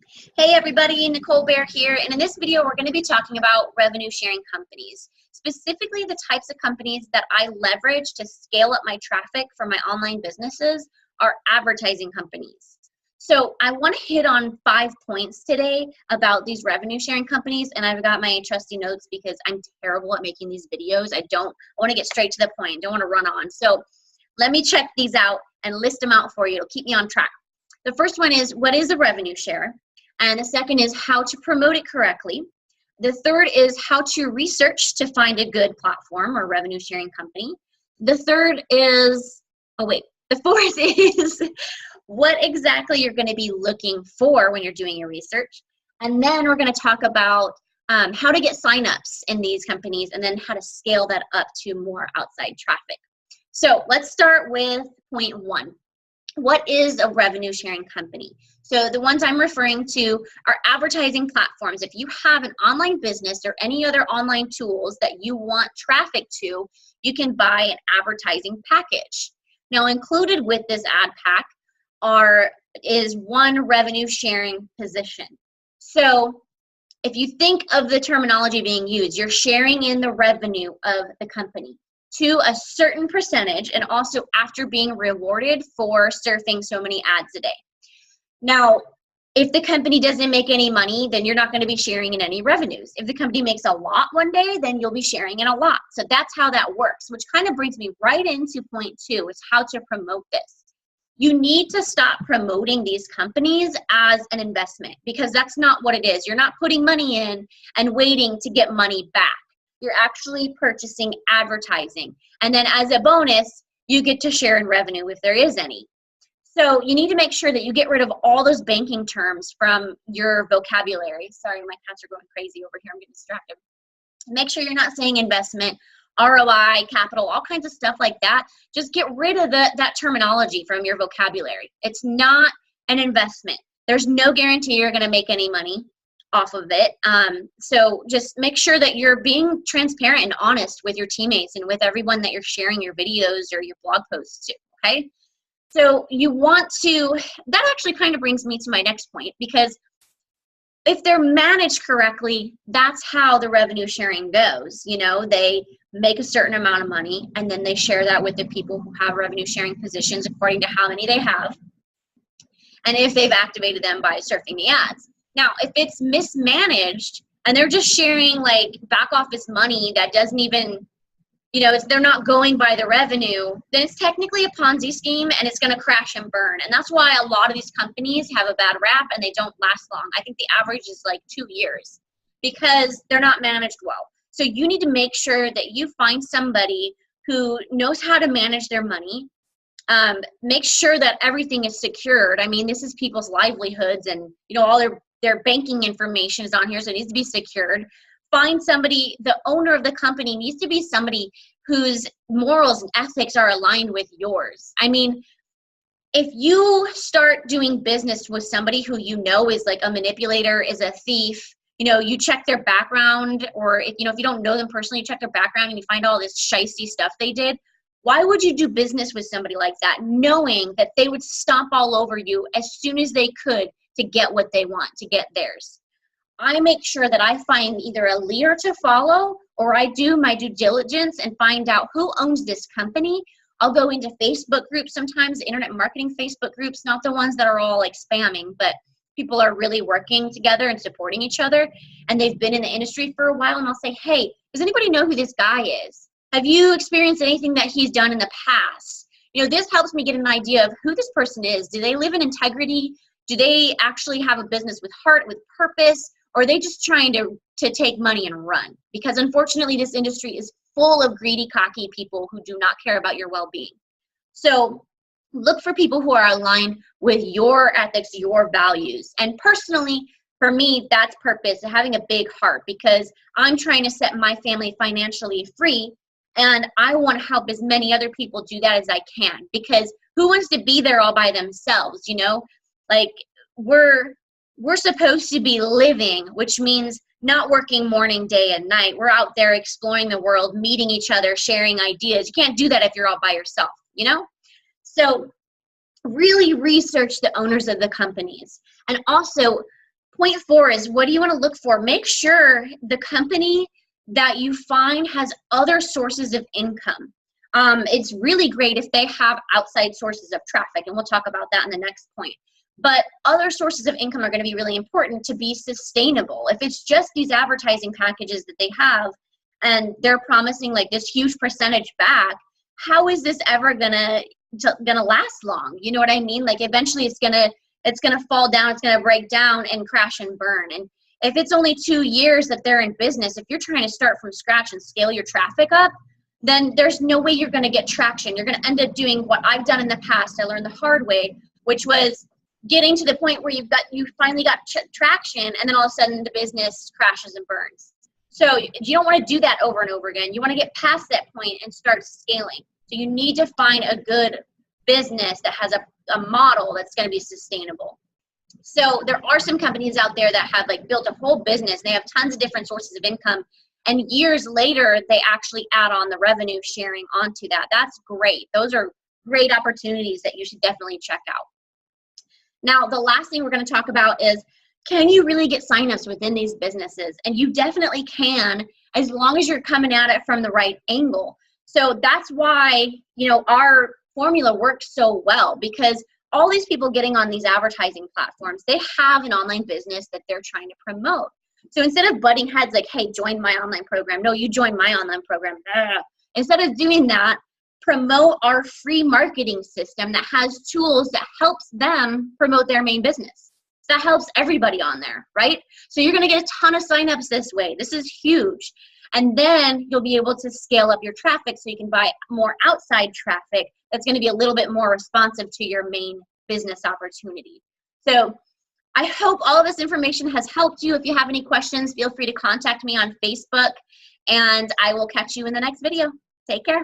Hey everybody, Nicole Bair here, and in this video we're going to be talking about revenue sharing companies. Specifically the types of companies that I leverage to scale up my traffic for my online businesses are advertising companies. So I want to hit on 5 points today about these revenue sharing companies, and I've got my trusty notes because I'm terrible at making these videos. I want to get straight to the point, don't want to run on. So let me check these out and list them out for you. It'll keep me on track. The first one is, what is a revenue share? And the second is how to promote it correctly. The third is how to research to find a good platform or revenue sharing company. The fourth is what exactly you're going to be looking for when you're doing your research. And then we're going to talk about how to get signups in these companies and then how to scale that up to more outside traffic. So let's start with point 1. What is a revenue sharing company? So the ones I'm referring to are advertising platforms. If you have an online business or any other online tools that you want traffic to, you can buy an advertising package. Now included with this ad pack is one revenue sharing position. So if you think of the terminology being used, you're sharing in the revenue of the company to a certain percentage, and also after being rewarded for surfing so many ads a day. Now, if the company doesn't make any money, then you're not going to be sharing in any revenues. If the company makes a lot one day, then you'll be sharing in a lot. So that's how that works, which kind of brings me right into point 2, is how to promote this. You need to stop promoting these companies as an investment, because that's not what it is. You're not putting money in and waiting to get money back. You're actually purchasing advertising. And then as a bonus, you get to share in revenue if there is any. So you need to make sure that you get rid of all those banking terms from your vocabulary. Sorry, my cats are going crazy over here. I'm getting distracted. Make sure you're not saying investment, ROI, capital, all kinds of stuff like that. Just get rid of that terminology from your vocabulary. It's not an investment. There's no guarantee you're going to make any money off of it. So just make sure that you're being transparent and honest with your teammates and with everyone that you're sharing your videos or your blog posts to, okay? So you want to, that actually kind of brings me to my next point, because if they're managed correctly, that's how the revenue sharing goes. You know, they make a certain amount of money and then they share that with the people who have revenue sharing positions according to how many they have, and if they've activated them by surfing the ads. Now, if it's mismanaged and they're just sharing like back office money that doesn't even, they're not going by the revenue, then it's technically a Ponzi scheme and it's going to crash and burn. And that's why a lot of these companies have a bad rap and they don't last long. I think the average is like 2 years because they're not managed well. So you need to make sure that you find somebody who knows how to manage their money. Make sure that everything is secured. I mean, this is people's livelihoods, and all their banking information is on here, so it needs to be secured. Find somebody, the owner of the company needs to be somebody whose morals and ethics are aligned with yours. I mean, if you start doing business with somebody who is like a manipulator, is a thief, you check their background, or if you don't know them personally, you check their background and you find all this shysty stuff they did, why would you do business with somebody like that, knowing that they would stomp all over you as soon as they could to get what they want, to get theirs? I make sure that I find either a leader to follow, or I do my due diligence and find out who owns this company. I'll go into Facebook groups sometimes, internet marketing Facebook groups, not the ones that are all like spamming, but people are really working together and supporting each other, and they've been in the industry for a while, and I'll say, hey, does anybody know who this guy is? Have you experienced anything that he's done in the past? This helps me get an idea of who this person is. Do they live in integrity? Do they actually have a business with heart, with purpose? Or are they just trying to take money and run? Because unfortunately, this industry is full of greedy, cocky people who do not care about your well-being. So look for people who are aligned with your ethics, your values. And personally, for me, that's purpose, having a big heart, because I'm trying to set my family financially free, and I want to help as many other people do that as I can, because who wants to be there all by themselves, Like, we're supposed to be living, which means not working morning, day, and night. We're out there exploring the world, meeting each other, sharing ideas. You can't do that if you're all by yourself, So really research the owners of the companies. And also Point 4 is, what do you want to look for? Make sure the company that you find has other sources of income. It's really great if they have outside sources of traffic, and we'll talk about that in the next point. But other sources of income are going to be really important to be sustainable. If it's just these advertising packages that they have and they're promising like this huge percentage back, how is this ever gonna last long? You know what I mean? Like eventually it's gonna fall down, it's gonna break down and crash and burn. And if it's only 2 years that they're in business, if you're trying to start from scratch and scale your traffic up, then there's no way you're gonna get traction. You're gonna end up doing what I've done in the past. I learned the hard way, which was getting to the point where you finally got traction, and then all of a sudden the business crashes and burns. So you don't want to do that over and over again. You want to get past that point and start scaling. So you need to find a good business that has a model that's going to be sustainable. So there are some companies out there that have like built a whole business. They have tons of different sources of income, and years later they actually add on the revenue sharing onto that. That's great. Those are great opportunities that you should definitely check out. Now, the last thing we're going to talk about is, can you really get signups within these businesses? And you definitely can, as long as you're coming at it from the right angle. So that's why, you know, our formula works so well, because all these people getting on these advertising platforms, they have an online business that they're trying to promote. So instead of butting heads like, hey, join my online program. No, you join my online program. Instead of doing that, promote our free marketing system that has tools that helps them promote their main business. That helps everybody on there, right? So you're going to get a ton of signups this way. This is huge. And then you'll be able to scale up your traffic so you can buy more outside traffic that's going to be a little bit more responsive to your main business opportunity. So I hope all of this information has helped you. If you have any questions, feel free to contact me on Facebook, and I will catch you in the next video. Take care.